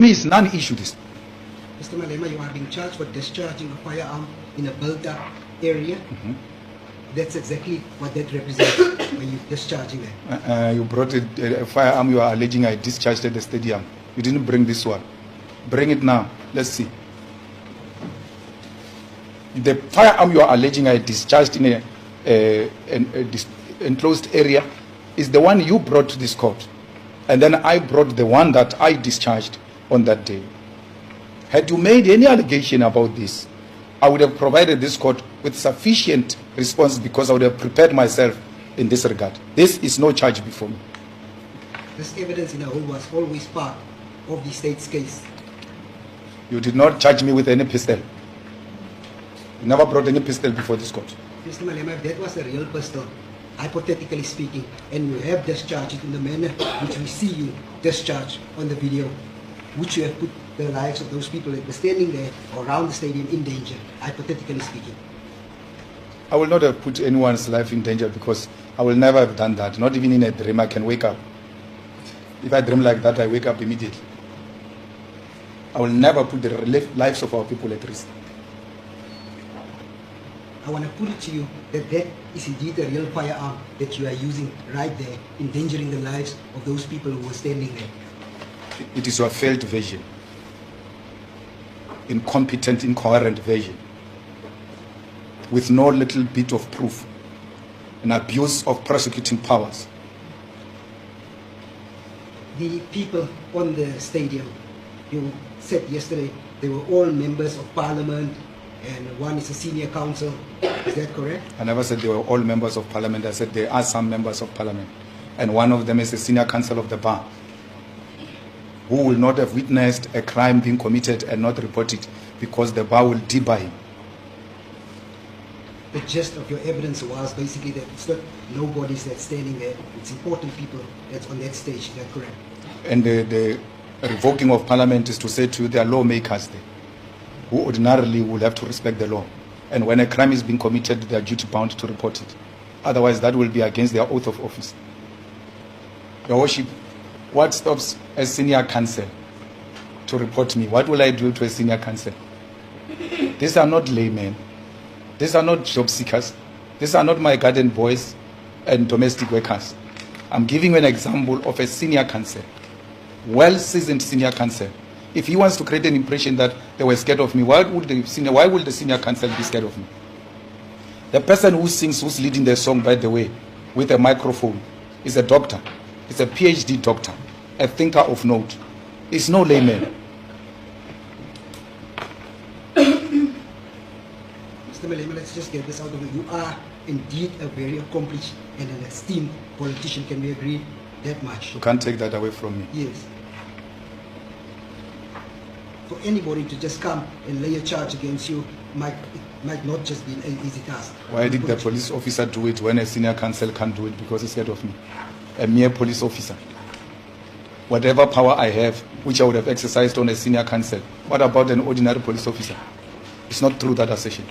Is non-issue this. Mr. Malema, you are being charged for discharging a firearm in a built-up area. That's exactly what that represents when you're discharging it. You brought a firearm you are alleging I discharged at the stadium. You didn't bring this one. Bring it now. Let's see. The firearm you are alleging I discharged in an enclosed area is the one you brought to this court. And then I brought the one that I discharged on that day. Had you made any allegation about this, I would have provided this court with sufficient response because I would have prepared myself in this regard. This is no charge before me. This evidence in a whole was always part of the state's case. You did not charge me with any pistol. You never brought any pistol before this court. Mr. Malema, if that was a real pistol, hypothetically speaking, and you have discharged it in the manner which we see you discharge on the video, would you have put the lives of those people that were standing there around the stadium in danger, hypothetically speaking? I will not have put anyone's life in danger because I will never have done that. Not even in a dream I can wake up. If I dream like that, I wake up immediately. I will never put the lives of our people at risk. I want to put it to you that that is indeed a real firearm that you are using right there, endangering the lives of those people who were standing there. It is your failed version. Incompetent, incoherent version. With no little bit of proof. An abuse of prosecuting powers. The people on the stadium, you said yesterday, they were all members of parliament and one is a senior counsel. Is that correct? I never said they were all members of parliament. I said there are some members of parliament. And one of them is a senior counsel of the bar, who will not have witnessed a crime being committed and not report it because the bar will debar him. The gist of your evidence was basically that it's not nobody's that's standing there, it's important people that's on that stage. Is that correct? And the revoking of parliament is to say to you there are lawmakers there who ordinarily will have to respect the law. And when a crime is being committed, they are duty bound to report it. Otherwise, that will be against their oath of office. Your Worship, what stops a senior counsel to report me? What will I do to a senior counsel? These are not laymen. These are not job seekers. These are not my garden boys and domestic workers. I'm giving you an example of a senior counsel, well-seasoned senior counsel. If he wants to create an impression that they were scared of me, why would the senior counsel be scared of me? The person who sings, who's leading the song, by the way, with a microphone, is a doctor. It's a PhD doctor, a thinker of note. It's no layman. Mr. Malema, let's just get this out of the way. You are indeed a very accomplished and an esteemed politician. Can we agree that much? You can't take that away from me. Yes. For anybody to just come and lay a charge against you might not just be an easy task. Why did the police officer do it when a senior counsel can't do it because he's scared of me? A mere police officer. Whatever power I have, which I would have exercised on a senior counsel, what about an ordinary police officer? It's not true, that assertion.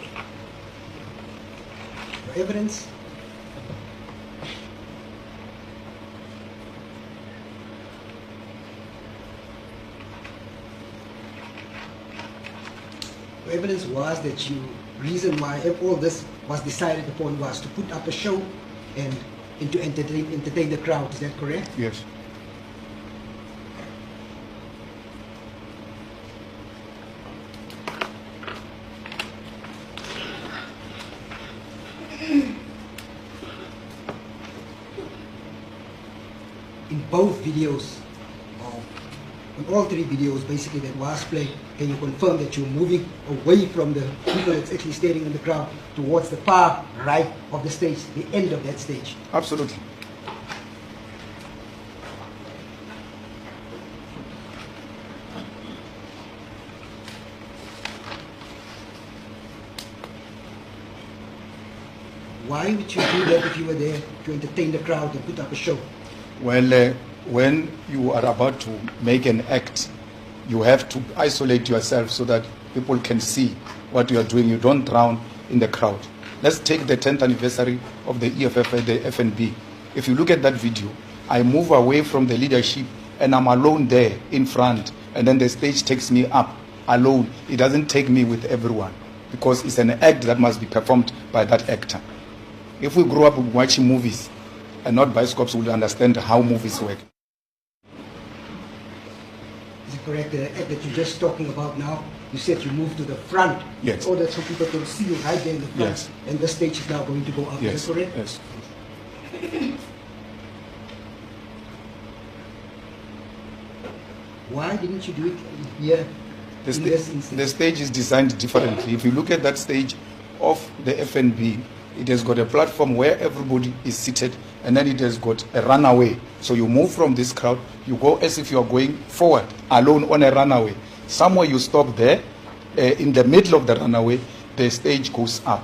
Your evidence? Your evidence was that reason why all this was decided upon was to put up a show and to entertain the crowd. Is that correct? Yes. In both videos, in all three videos basically that was played, can you confirm that you're moving away from the people that's actually standing in the crowd towards the far right of the stage, the end of that stage? Absolutely. Why would you do that if you were there to entertain the crowd and put up a show? Well, when you are about to make an act, you have to isolate yourself so that people can see what you are doing. You don't drown in the crowd. Let's take the 10th anniversary of the EFF, the FNB. If you look at that video, I move away from the leadership and I'm alone there in front, and then the stage takes me up alone, it doesn't take me with everyone, because it's an act that must be performed by that actor. If we grew up watching movies and not bioscopes, we'll understand how movies work. Is it correct, the act that you're just talking about now, you said you moved to the front, Yes. in order so people can see you right there in the front, Yes. and the stage is now going to go up, Yes. is that correct? Yes. Why didn't you do it here The, in this sta- instance? the stage is designed differently. If you look at that stage of the FNB, it has got a platform where everybody is seated, and then it has got a runaway. So you move from this crowd, you go as if you are going forward, alone on a runaway. Somewhere you stop there, in the middle of the runaway, the stage goes up.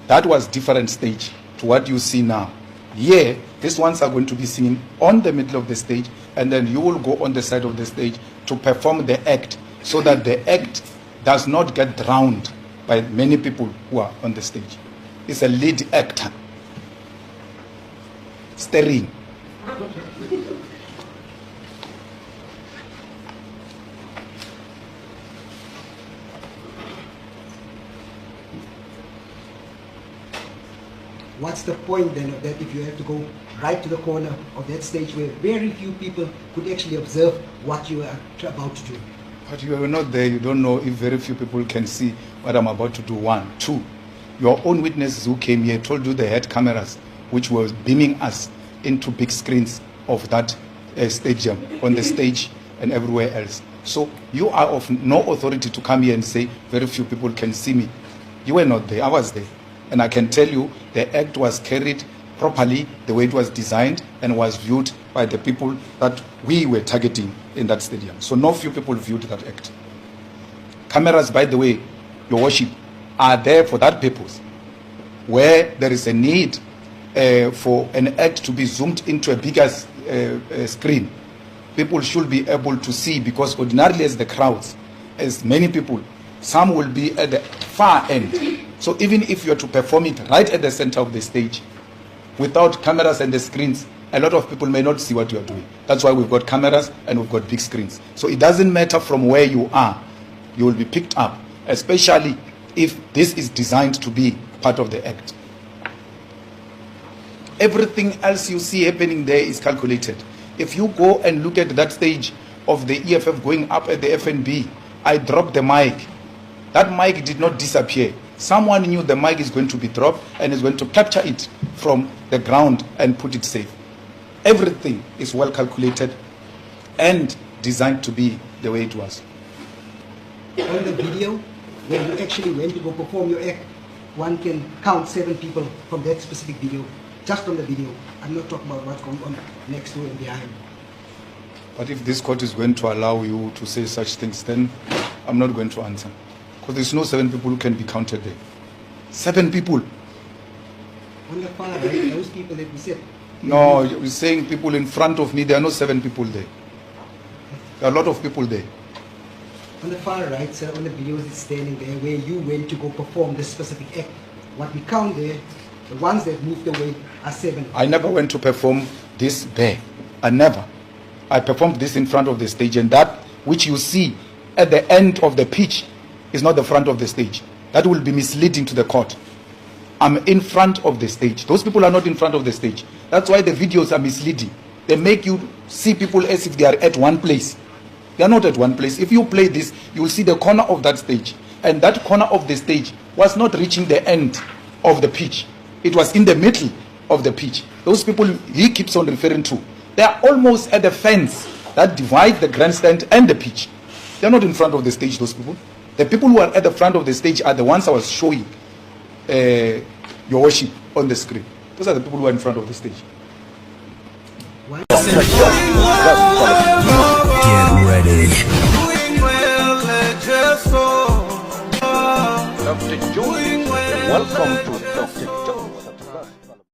That was different stage to what you see now. Here, these ones are going to be singing on the middle of the stage, and then you will go on the side of the stage to perform the act, so that the act does not get drowned by many people who are on the stage. It's a lead actor. Steering. What's the point then of that if you have to go right to the corner of that stage where very few people could actually observe what you are about to do? But you are not there, you don't know if very few people can see what I'm about to do. One. Two, your own witnesses who came here told you they had cameras which were beaming us into big screens of that stadium, on the stage and everywhere else. So you are of no authority to come here and say very few people can see me. You were not there, I was there. And I can tell you the act was carried properly the way it was designed and was viewed by the people that we were targeting in that stadium. So no few people viewed that act. Cameras, by the way, your worship, are there for that purpose. Where there is a need for an act to be zoomed into a bigger screen, people should be able to see, because ordinarily as the crowds, as many people, some will be at the far end. So even if you are to perform it right at the center of the stage, without cameras and the screens, a lot of people may not see what you are doing. That's why we've got cameras and we've got big screens. So it doesn't matter from where you are, you will be picked up, especially if this is designed to be part of the act. Everything else you see happening there is calculated. If you go and look at that stage of the EFF going up at the FNB, I dropped the mic. That mic did not disappear. Someone knew the mic is going to be dropped and is going to capture it from the ground and put it safe. Everything is well calculated and designed to be the way it was. On the video, when you actually went to go perform your act, one can count 7 people from that specific video, just on the video. I'm not talking about what's going on next to and behind. But if this court is going to allow you to say such things, then I'm not going to answer. Because there's no 7 people who can be counted there. 7 people. On the far right, those people that we said. No, you're saying people in front of me. There are no 7 people there. There are a lot of people there. On the far right, sir, on the videos it's standing there where you went to go perform this specific act. What we count there, the ones that moved away are 7. I never went to perform this there. I never. I performed this in front of the stage, and that which you see at the end of the pitch is not the front of the stage. That will be misleading to the court. I'm in front of the stage. Those people are not in front of the stage. That's why the videos are misleading. They make you see people as if they are at one place. They are not at one place. If you play this, you will see the corner of that stage. And that corner of the stage was not reaching the end of the pitch. It was in the middle of the pitch. Those people he keeps on referring to, they are almost at the fence that divides the grandstand and the pitch. They are not in front of the stage, those people. The people who are at the front of the stage are the ones I was showing your worship on the screen. Those are the people who are in front of the stage. Why?